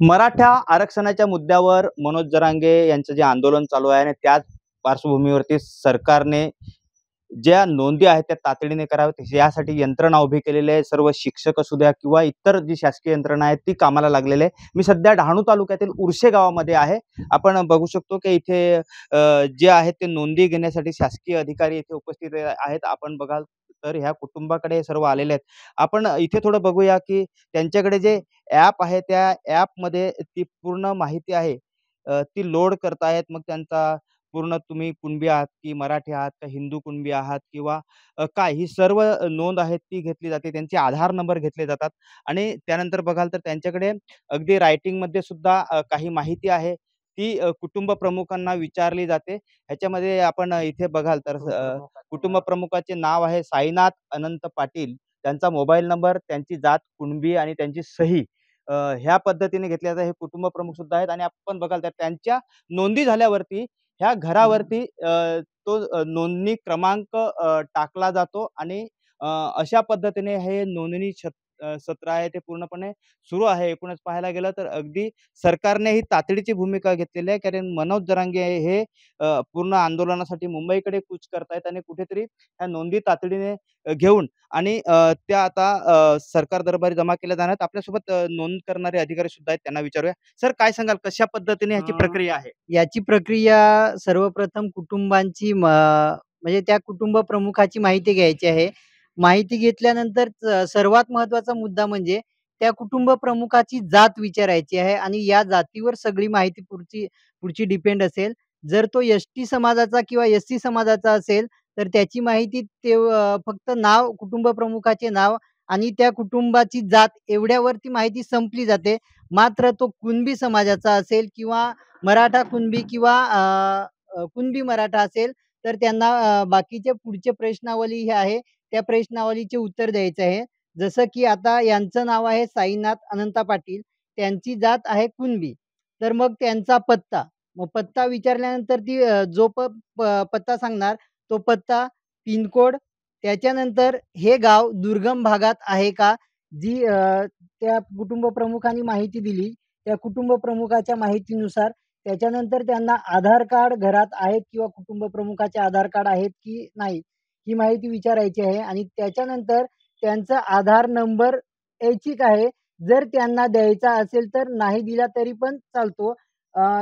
मराठा आरक्षणाच्या मुद्द्यावर मनोज जरांगे यांचं जे आंदोलन चालू आहे आणि त्याच पार्श्वभूमीवरती सरकारने ज्या नोंदी आहेत त्या तातडीने कराव्यात यासाठी यंत्रणा उभी केलेली आहे। सर्व शिक्षक असू द्या किंवा इतर जी शासकीय यंत्रणा आहे ती कामाला लागलेली आहे। मी सध्या डहाणू तालुक्यातील उर्शे गावामध्ये आहे। आपण बघू शकतो की इथे जे आहेत ते नोंदी घेण्यासाठी शासकीय अधिकारी इथे उपस्थित आहेत। आपण बघाल तर ह्या कुटुंबाकडे सर्व आलेले आहेत। आपण इथे थोडं बघूया की त्यांच्याकडे जे ॲप आहे त्या ॲपमध्ये ती पूर्ण माहिती आहे ती लोड करतायत। मग त्यांचा पूर्ण तुम्ही कुणबी आहात की मराठी आहात का हिंदू कुणबी आहात किंवा काय ही सर्व नोंद आहे ती घेतली जाते। त्यांचे आधार नंबर घेतले जातात आणि त्यानंतर बघाल तर त्यांच्याकडे अगदी रायटिंगमध्ये सुद्धा काही माहिती आहे ती कुटुंब प्रमुखांना विचारली जाते। ह्याच्यामध्ये आपण इथे बघाल तर कुटुंब प्रमुखाचे नाव आहे साईनाथ अनंत पाटील, त्यांचा मोबाईल नंबर, त्यांची जात कुणबी आणि त्यांची सही ह्या पद्धतीने घेतल्या जातात। हे कुटुंब प्रमुख सुद्धा आहेत आणि आपण बघाल तर त्यांच्या नोंदी झाल्यावरती ह्या घरावरती तो नोंदणी क्रमांक टाकला जातो आणि अशा पद्धतीने हे नोंदणी सत्र आहे ते पूर्णपणे सुरू आहे। एकूणच पाहायला गेलं तर अगदी सरकारने ही तातडीची भूमिका घेतलेली आहे, कारण मनोज जरांगे हे पूर्ण आंदोलनासाठी मुंबईकडे कूच करतायत आणि कुठेतरी ह्या नोंदी तातडीने घेऊन आणि त्या आता सरकार दरबारी जमा केल्या जाणार आहेत। आपल्यासोबत नोंद करणारे अधिकारी सुद्धा आहेत, त्यांना विचारूया। सर, काय सांगाल कशा पद्धतीने ह्याची प्रक्रिया आहे? याची प्रक्रिया सर्वप्रथम कुटुंबांची म्हणजे त्या कुटुंब प्रमुखाची माहिती घ्यायची आहे. माहिती घेतल्यानंतर सर्वात महत्त्वाचा मुद्दा म्हणजे त्या कुटुंब प्रमुखाची जात विचारायची आहे आणि या जातीवर सगळी माहिती पुढची पुढची डिपेंड असेल. जर तो एस-टी समाजाचा किंवा एस-सी समाजाचा असेल, तर त्याची माहिती ते फक्त नाव, कुटुंब प्रमुखाचे नाव आणि त्या कुटुंबाची जात एवढ्यावरती माहिती संपली जाते. मात्र तो कुणबी समाजाचा असेल किंवा मराठा कुणबी किंवा कुणबी मराठा असेल, तर त्यांना बाकीचे पुढचे प्रश्नावली हे आहे, त्या प्रश्नावलीचे उत्तर द्यायचं आहे. जसं की आता यांचं नाव आहे साईनाथ अनंता पाटील, त्यांची जात आहे कुणबी. तर मग त्यांचा पत्ता, मग पत्ता विचारल्यानंतर ती जो पत्ता सांगणार, तो पत्ता, पिनकोड, त्याच्यानंतर हे गाव दुर्गम भागात आहे का? जी त्या कुटुंब प्रमुखांनी माहिती दिली, त्या कुटुंब प्रमुखाच्या माहितीनुसार त्याच्यानंतर त्यांना आधार कार्ड घरात आहेत किंवा कुटुंब प्रमुखाचे आधार कार्ड आहेत की नाही, ही माहिती विचारायची आहे आणि त्याच्यानंतर त्यांचा आधार नंबर ऐच्छिक आहे. जर त्यांना द्यायचा असेल तर नाही दिला तरी पण चालतो.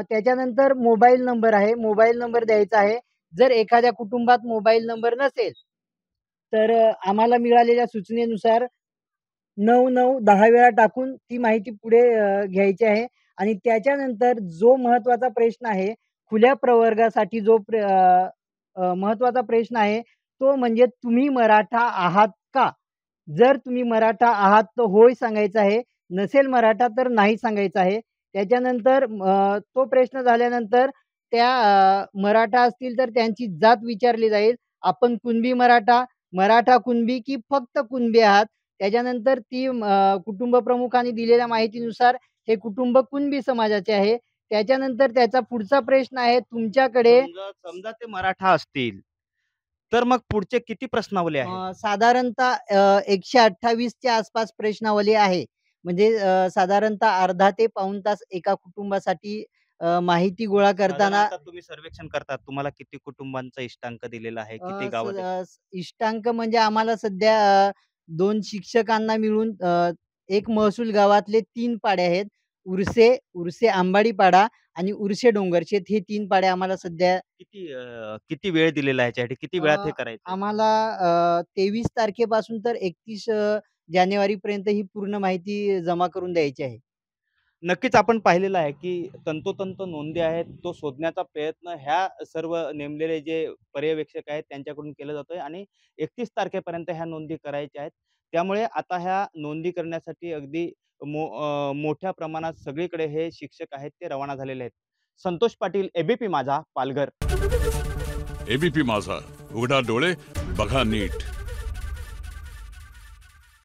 त्याच्यानंतर मोबाईल नंबर आहे, मोबाईल नंबर द्यायचा आहे. जर एखाद्या कुटुंबात मोबाईल नंबर नसेल, तर आम्हाला मिळालेल्या सूचनेनुसार 9-9-10 वेळा टाकून ती माहिती पुढे घ्यायची आहे आणि त्याच्यानंतर जो महत्त्वाचा प्रश्न आहे, खुल्या प्रवर्गासाठी जो महत्त्वाचा प्रश्न आहे, तो म्हणजे तुम्ही मराठा आहात का? जर तुम्ही मराठा आहात तर होय सांगायचं आहे, नसेल मराठा तर नाही सांगायचं आहे. त्याच्यानंतर तो प्रश्न झाल्यानंतर त्या मराठा असतील तर त्यांची जात विचारली जाईल. आपण कुणबी मराठा, मराठा कुणबी की फक्त कुणबी आहात? त्याच्यानंतर ती कुटुंब प्रमुखांनी दिलेल्या माहितीनुसार हे कुटुंब कुणबी समाजाचे आहे. त्याच्यानंतर त्याचा पुढचा प्रश्न आहे तुमच्याकडे समजा समजा ते मराठा असतील, तर मग पुढचे किती प्रश्नावली आहेत? साधारणतः 128 च्या आसपास प्रश्नावली आहे. म्हणजे साधारणतः अर्धा ते पाऊण तास एका कुटुंबासाठी माहिती गोळा करताना साधारणतः तुम्ही सर्वेक्षण करतात, तुम्हाला किती कुटुंबांचा इष्टांक दिलेला आहे, किती गावं इष्टांक म्हणजे आम्हाला सध्या 2 शिक्षकांना मिळून एक महसूल गावातले 3 पाडे आहेत. उर्से, उर्से अंबाडीपाडा आणि उर्से डोंगरशेत हे 3 पाडे आम्हाला सध्या किती वेळ दिलेला आहे ह्याच्यासाठी? किती वेळात हे करायचंय? आम्हाला 23 तारखेपासून तर 31 जानेवारीपर्यंत ही पूर्ण माहिती जमा करून द्यायची आहे. नक्कीच आपण पाहिलेलं आहे, की तंतोतंत नोंदी आहेत, तो शोधण्याचा प्रयत्न ह्या सर्व नेमलेले जे पर्यवेक्षक आहेत त्यांच्याकडून केला जातोय आणि 31 तारखेपर्यंत ह्या नोंदी करायच्या आहेत. त्यामुळे आता ह्या नोंदी करण्यासाठी अगदी मोठ्या प्रमाणात सगळीकडे हे शिक्षक आहेत ते रवाना झालेले आहेत. संतोष पाटील, एबीपी माझा, पालघर. एबीपी माझा, उघडा डोळे बघा नीट.